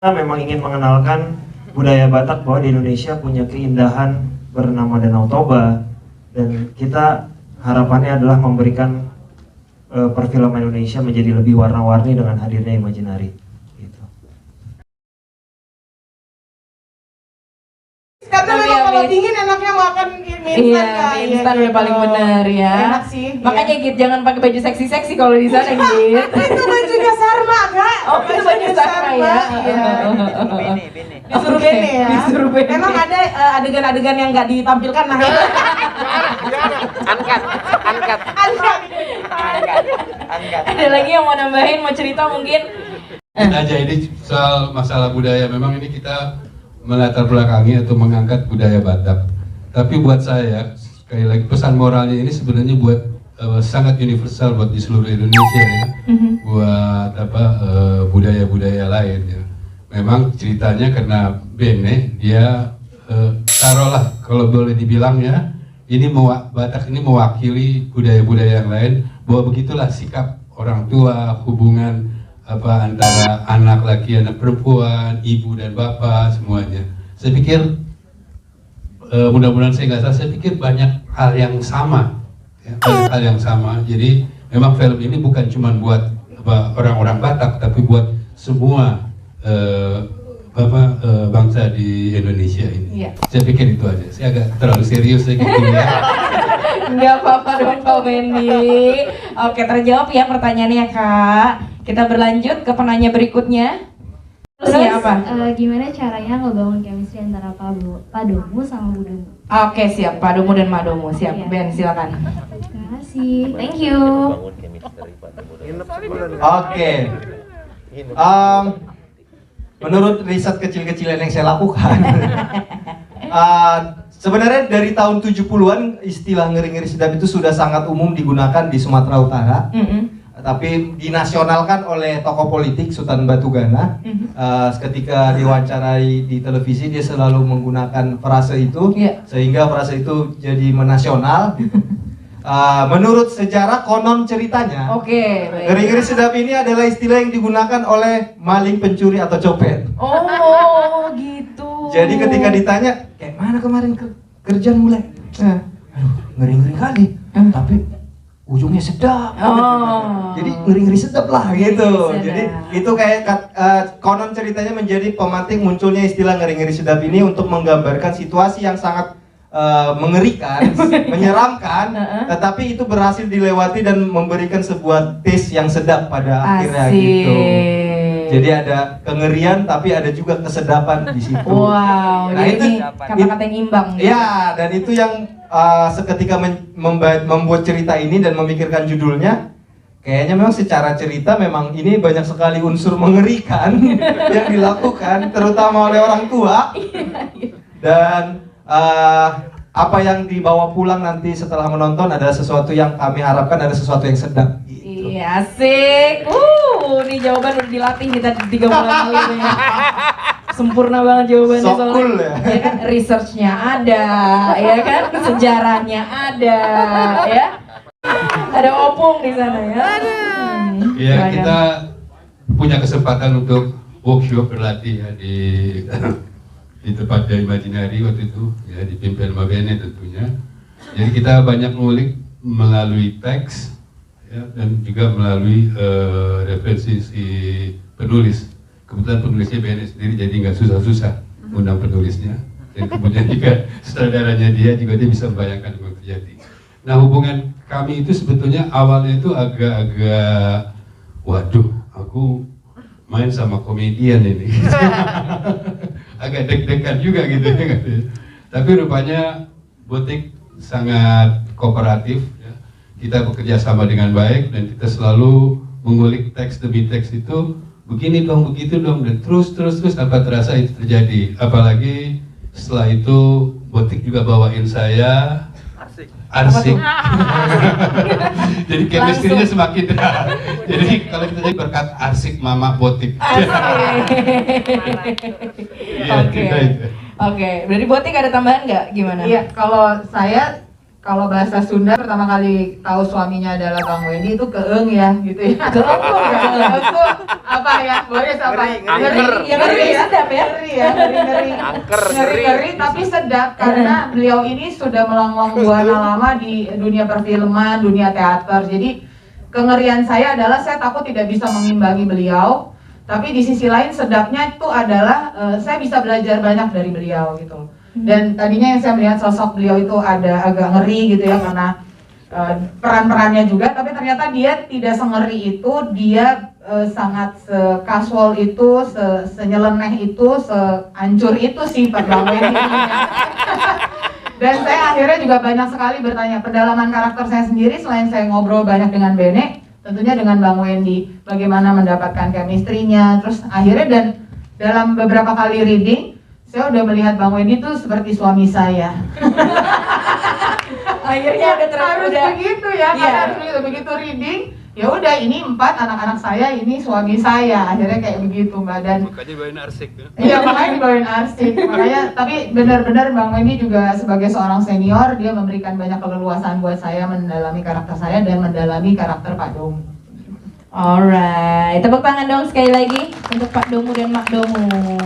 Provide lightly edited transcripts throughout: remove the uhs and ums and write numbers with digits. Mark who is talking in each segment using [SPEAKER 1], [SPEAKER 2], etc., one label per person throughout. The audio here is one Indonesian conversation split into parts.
[SPEAKER 1] Kita memang ingin mengenalkan budaya Batak bahwa di Indonesia punya keindahan bernama Danau Toba, dan kita harapannya adalah memberikan perfilman Indonesia menjadi lebih warna-warni dengan hadirnya Imaginary. Gitu.
[SPEAKER 2] Karena memang kalau dingin enaknya makan mie instan.
[SPEAKER 3] Iya, mie instan udah paling bener ya.
[SPEAKER 2] Enak sih.
[SPEAKER 3] Makanya
[SPEAKER 2] iya.
[SPEAKER 3] Git jangan pakai baju seksi-seksi kalau di sana Git.
[SPEAKER 2] Itu bajunya Sarma, Kak.
[SPEAKER 3] Oh, itu baju Sarma ya.
[SPEAKER 2] Iya. Disuruh
[SPEAKER 3] Oke,
[SPEAKER 2] bene ya.
[SPEAKER 3] disuruh bene.
[SPEAKER 2] Memang ada adegan-adegan yang nggak ditampilkan, nah itu.
[SPEAKER 4] Angkat.
[SPEAKER 3] Ada lagi yang mau nambahin, mau cerita mungkin?
[SPEAKER 5] Aja ini soal masalah budaya, memang ini kita melatar belakangi atau mengangkat budaya Batak. Tapi buat saya, sekali lagi pesan moralnya ini sebenarnya buat sangat universal buat di seluruh Indonesia ya. Buat budaya-budaya lain ya. Memang ceritanya karena Bene dia taruhlah kalau boleh dibilang ya, ini Batak ini mewakili budaya-budaya yang lain, bahwa begitulah sikap orang tua, hubungan antara anak laki, anak perempuan, ibu dan bapak, semuanya. Saya pikir mudah-mudahan saya nggak salah, saya pikir banyak hal yang sama ya, banyak hal yang sama. Jadi memang film ini bukan cuma buat orang-orang Batak, tapi buat semua bangsa di Indonesia ini.
[SPEAKER 3] Iya.
[SPEAKER 5] Saya pikir itu aja. Saya agak terlalu serius saya gitu ya.
[SPEAKER 3] Enggak apa-apa dong Pak Wendy. Oke, terjawab ya pertanyaannya Kak. Kita berlanjut ke penanya berikutnya. Terus ya apa?
[SPEAKER 6] Gimana caranya ngebangun chemistry antara Padomu sama Budomu?
[SPEAKER 3] Oke, siap. Padomu dan Madomu. Siap.
[SPEAKER 6] Iya.
[SPEAKER 3] Ben, silakan.
[SPEAKER 6] Terima kasih, thank you.
[SPEAKER 7] Oke. Menurut riset kecil-kecilan yang saya lakukan, sebenarnya dari tahun 70-an istilah ngeri-ngeri sedap itu sudah sangat umum digunakan di Sumatera Utara. Tapi dinasionalkan oleh tokoh politik Sultan Batugana. Ketika diwawancarai di televisi dia selalu menggunakan frase itu, sehingga frase itu jadi menasional. Menurut sejarah konon ceritanya, ngeri-ngeri sedap ini adalah istilah yang digunakan oleh maling, pencuri atau copet.
[SPEAKER 3] Oh, gitu.
[SPEAKER 7] Jadi ketika ditanya, kayak mana kemarin kerjaan mulai? Aduh, ngeri-ngeri kali. Tapi ujungnya sedap. Jadi ngeri-ngeri sedap lah gitu. Jadi itu kayak konon ceritanya menjadi pemantik munculnya istilah ngeri-ngeri sedap ini untuk menggambarkan situasi yang sangat mengerikan, menyeramkan, tetapi itu berhasil dilewati dan memberikan sebuah taste yang sedap pada akhirnya gitu. Jadi ada kengerian tapi ada juga kesedapan di situ.
[SPEAKER 3] Wow,
[SPEAKER 7] Nah,
[SPEAKER 3] jadi kata-kata yang imbang.
[SPEAKER 7] Ya, dan itu yang seketika membuat cerita ini dan memikirkan judulnya, kayaknya memang secara cerita memang ini banyak sekali unsur mengerikan yang dilakukan, terutama oleh orang tua. Dan apa yang dibawa pulang nanti setelah menonton adalah sesuatu yang kami harapkan ada sesuatu yang sedap. Gitu.
[SPEAKER 3] Iya, asik. Ini jawaban udah dilatih kita 3 bulan lalu ya. Sempurna banget jawabannya
[SPEAKER 7] So
[SPEAKER 3] soalnya.
[SPEAKER 7] cool ya.
[SPEAKER 3] Ya kan, researchnya ada, ya kan, sejarahnya ada, ya. Ada opung di sana ya.
[SPEAKER 5] Ya, kita punya kesempatan untuk workshop berlatih ya di tempat dari Imaginary waktu itu ya, dipimpin sama Bene tentunya. Jadi kita banyak ngulik melalui teks ya, dan juga melalui referensi si penulis. Kebetulan penulisnya Bene sendiri, jadi nggak susah-susah undang penulisnya. Dan kemudian juga sutradaranya dia juga dia bisa membayangkan apa yang terjadi. Nah, hubungan kami itu sebetulnya awalnya itu agak-agak, waduh, aku main sama komedian ini. Agak deg-degan juga gitu ya. Tapi rupanya Butik sangat kooperatif ya. Kita bekerja sama dengan baik dan kita selalu mengulik teks demi teks itu, begini dong, begitu dong, dan terus apa terasa itu terjadi. Apalagi setelah itu Butik juga bawain saya arsik. Jadi chemistry-nya semakin jadi kalau kita jadi berkat arsik Mama Botik.
[SPEAKER 3] Oke. Berarti Botik ada tambahan nggak? Gimana?
[SPEAKER 2] Iya, kalau saya
[SPEAKER 8] kalau bahasa Sunda pertama kali tahu suaminya adalah Bang Wendy itu keeng ya gitu ya. Keeng apa ya? Boris apa?
[SPEAKER 3] Ya ngeri sedap ya.
[SPEAKER 8] Ngeri ya, ngeri.
[SPEAKER 4] Angker,
[SPEAKER 8] Ngeri tapi sedap karena beliau ini sudah melanglang buana lama di dunia perfilman, dunia teater. Jadi kengerian saya adalah saya takut tidak bisa mengimbangi beliau. Tapi di sisi lain sedapnya itu adalah saya bisa belajar banyak dari beliau gitu. Dan tadinya yang saya melihat sosok beliau itu ada agak ngeri gitu ya karena peran-perannya juga, tapi ternyata dia tidak sengeri itu, dia sangat sekasual itu, senyeleneh itu, sehancur itu sih Pak Bang Wendy. Dan saya akhirnya juga banyak sekali bertanya pendalaman karakter saya sendiri selain saya ngobrol banyak dengan Bene, tentunya dengan Bang Wendy, bagaimana mendapatkan chemistry-nya, terus akhirnya dan dalam beberapa kali reading saya udah melihat Bang Wendy tuh seperti suami saya.
[SPEAKER 3] Akhirnya
[SPEAKER 8] harus
[SPEAKER 3] udah
[SPEAKER 8] begitu ya,
[SPEAKER 3] Iya.
[SPEAKER 8] karena harus begitu reading. Ya udah ini 4 anak-anak saya, ini suami saya. Akhirnya kayak begitu Mbak dan
[SPEAKER 5] Makanya bawain arsik ya.
[SPEAKER 8] iya makanya dibawain arsik. Makanya tapi benar-benar Bang Wendy juga sebagai seorang senior dia memberikan banyak keleluasan buat saya mendalami karakter saya dan mendalami karakter Pak Domu.
[SPEAKER 3] Alright, tepuk tangan dong sekali lagi untuk Pak Domu dan Mak Domu.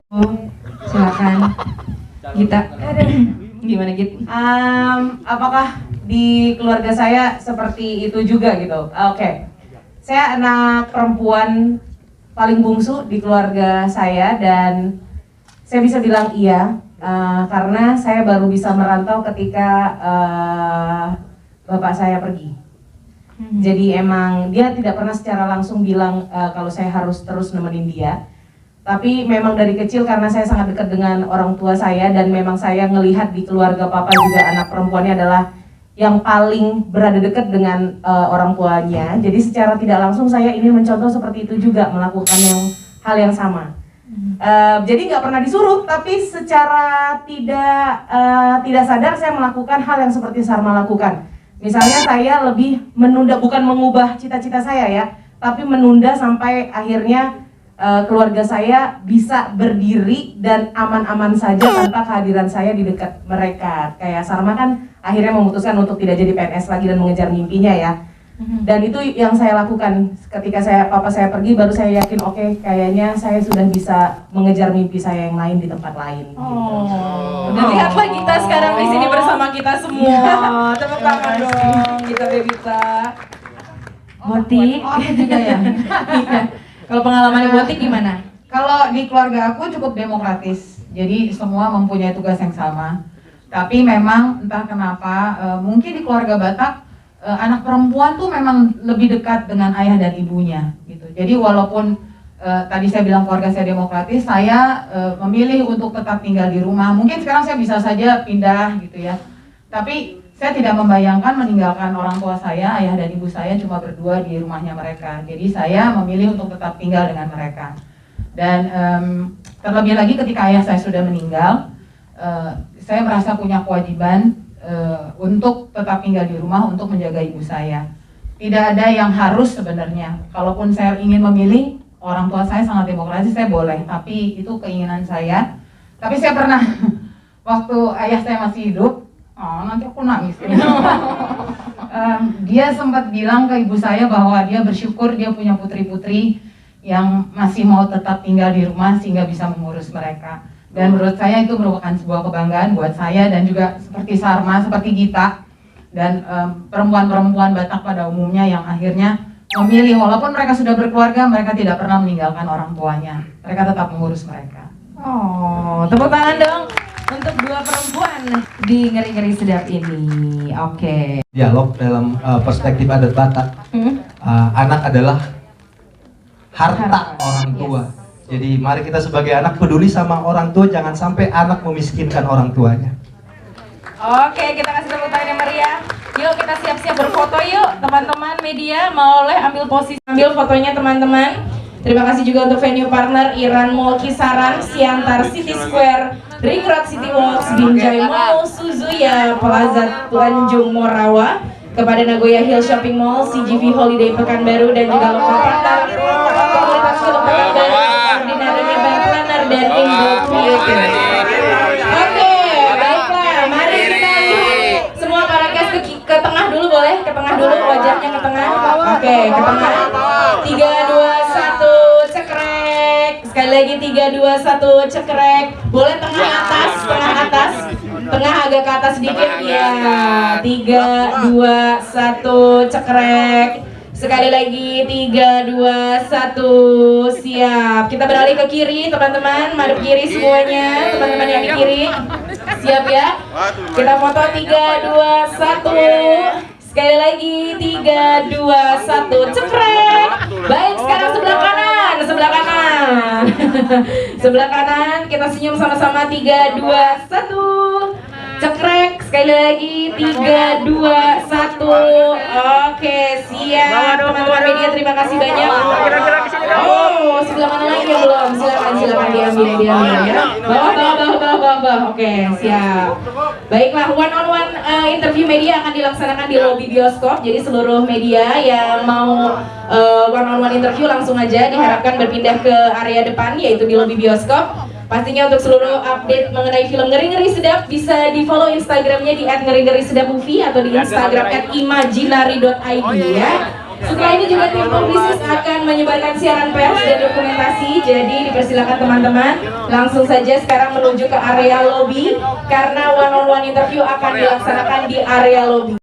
[SPEAKER 3] Silakan. Gita. Gimana Git?
[SPEAKER 2] Apakah di keluarga saya seperti itu juga gitu? Oke. Saya anak perempuan paling bungsu di keluarga saya dan saya bisa bilang iya karena saya baru bisa merantau ketika bapak saya pergi. Jadi emang dia tidak pernah secara langsung bilang kalau saya harus terus nemenin dia. Tapi memang dari kecil karena saya sangat dekat dengan orang tua saya dan memang saya ngelihat di keluarga papa juga anak perempuannya adalah yang paling berada dekat dengan orang tuanya. Jadi secara tidak langsung saya ingin mencontoh seperti itu juga, melakukan hal yang sama. Jadi nggak pernah disuruh, tapi secara tidak sadar saya melakukan hal yang seperti Sarma lakukan. Misalnya saya lebih menunda, bukan mengubah cita-cita saya ya, tapi menunda sampai akhirnya keluarga saya bisa berdiri dan aman-aman saja tanpa kehadiran saya di dekat mereka. Kayak Sarma kan akhirnya memutuskan untuk tidak jadi PNS lagi dan mengejar mimpinya ya. Dan itu yang saya lakukan ketika papa saya pergi, baru saya yakin oke, kayaknya saya sudah bisa mengejar mimpi saya yang lain di tempat lain.
[SPEAKER 3] Dan lihatlah kita sekarang di sini bersama kita semua. Tepuk tangan dong, Gita Bebita. Botik.
[SPEAKER 8] Oh, aku juga ya.
[SPEAKER 3] Kalau pengalaman Botik gimana?
[SPEAKER 8] Kalau di keluarga aku cukup demokratis, jadi semua mempunyai tugas yang sama. Tapi memang entah kenapa, mungkin di keluarga Batak, anak perempuan tuh memang lebih dekat dengan ayah dan ibunya, gitu. Jadi walaupun tadi saya bilang keluarga saya demokratis, saya memilih untuk tetap tinggal di rumah. Mungkin sekarang saya bisa saja pindah, gitu ya. Tapi saya tidak membayangkan meninggalkan orang tua saya, ayah dan ibu saya cuma berdua di rumahnya mereka. Jadi saya memilih untuk tetap tinggal dengan mereka. Dan terlebih lagi ketika ayah saya sudah meninggal, saya merasa punya kewajiban untuk tetap tinggal di rumah untuk menjaga ibu saya. Tidak ada yang harus sebenarnya. Kalaupun saya ingin memilih, orang tua saya sangat demokratis, saya boleh. Tapi itu keinginan saya. Tapi saya pernah, waktu ayah saya masih hidup, nanti aku nangis. Dia sempat bilang ke ibu saya bahwa dia bersyukur dia punya putri-putri yang masih mau tetap tinggal di rumah sehingga bisa mengurus mereka. Dan menurut saya itu merupakan sebuah kebanggaan buat saya dan juga seperti Sarma, seperti Gita dan perempuan-perempuan Batak pada umumnya yang akhirnya memilih walaupun mereka sudah berkeluarga, mereka tidak pernah meninggalkan orang tuanya. Mereka tetap mengurus mereka.
[SPEAKER 3] Oh, tepuk tangan dong untuk dua perempuan di Ngeri-Ngeri Sedap ini. Oke.
[SPEAKER 7] Dialog dalam perspektif adat Batak, anak adalah harta orang tua. Jadi mari kita sebagai anak peduli sama orang tua, jangan sampai anak memiskinkan orang tuanya.
[SPEAKER 3] Oke, kita kasih tepuk tangan yang meriah. Yuk kita siap-siap berfoto yuk, teman-teman media mau ambil posisi, ambil fotonya teman-teman. Terima kasih juga untuk venue partner Iran Mall Kisaran, Siantar City Square, Ring Road City Walks, Binjai Mall, Suzuya Plaza Tanjung Morawa, kepada Nagoya Hill Shopping Mall, CGV Holiday Pekanbaru, dan juga lokal partner Komunitas Film Pekanbaru, koordinatornya Bank Planner dan Indo Creator. Oke, baiklah, mari kita lihat semua para guest ke dulu wajahnya ke tengah. Oke, ke tengah. 3, 2, 1, cekrek. Sekali lagi 3, 2, 1, cekrek. Boleh tengah atas, tengah atas. Tengah agak ke atas sedikit ya. 3, 2, 1, cekrek. Sekali lagi 3, 2, 1, siap. Kita beralih ke kiri teman-teman, madep kiri semuanya, teman-teman yang di kiri. Siap ya. Kita foto 3, 2, 1. Sekali lagi 3, 2, 1, cekrek. Baik, sekarang sebelah kanan, sebelah kanan. Sebelah kanan, kita senyum sama-sama 3, 2, 1. Cekrek, sekali lagi 3, 2, 1. Oke, siap teman-teman media, terima kasih banyak. Oh, sebelah mana lagi yang belum? Silakan diambil ya. Bawah. Oke, siap. Baiklah, one on one interview media akan dilaksanakan di lobi bioskop. Jadi seluruh media yang mau one on one interview langsung aja diharapkan berpindah ke area depan, yaitu di lobi bioskop. Pastinya untuk seluruh update mengenai film Ngeri-Ngeri Sedap bisa di follow Instagramnya di @ngeri-ngeri-sedap-movie atau di Instagram @imaginary.id ya. Setelah ini juga tim publisis akan menyebarkan siaran pers dan dokumentasi. Jadi dipersilakan teman-teman langsung saja sekarang menuju ke area lobby karena one on one interview akan dilaksanakan di area lobby.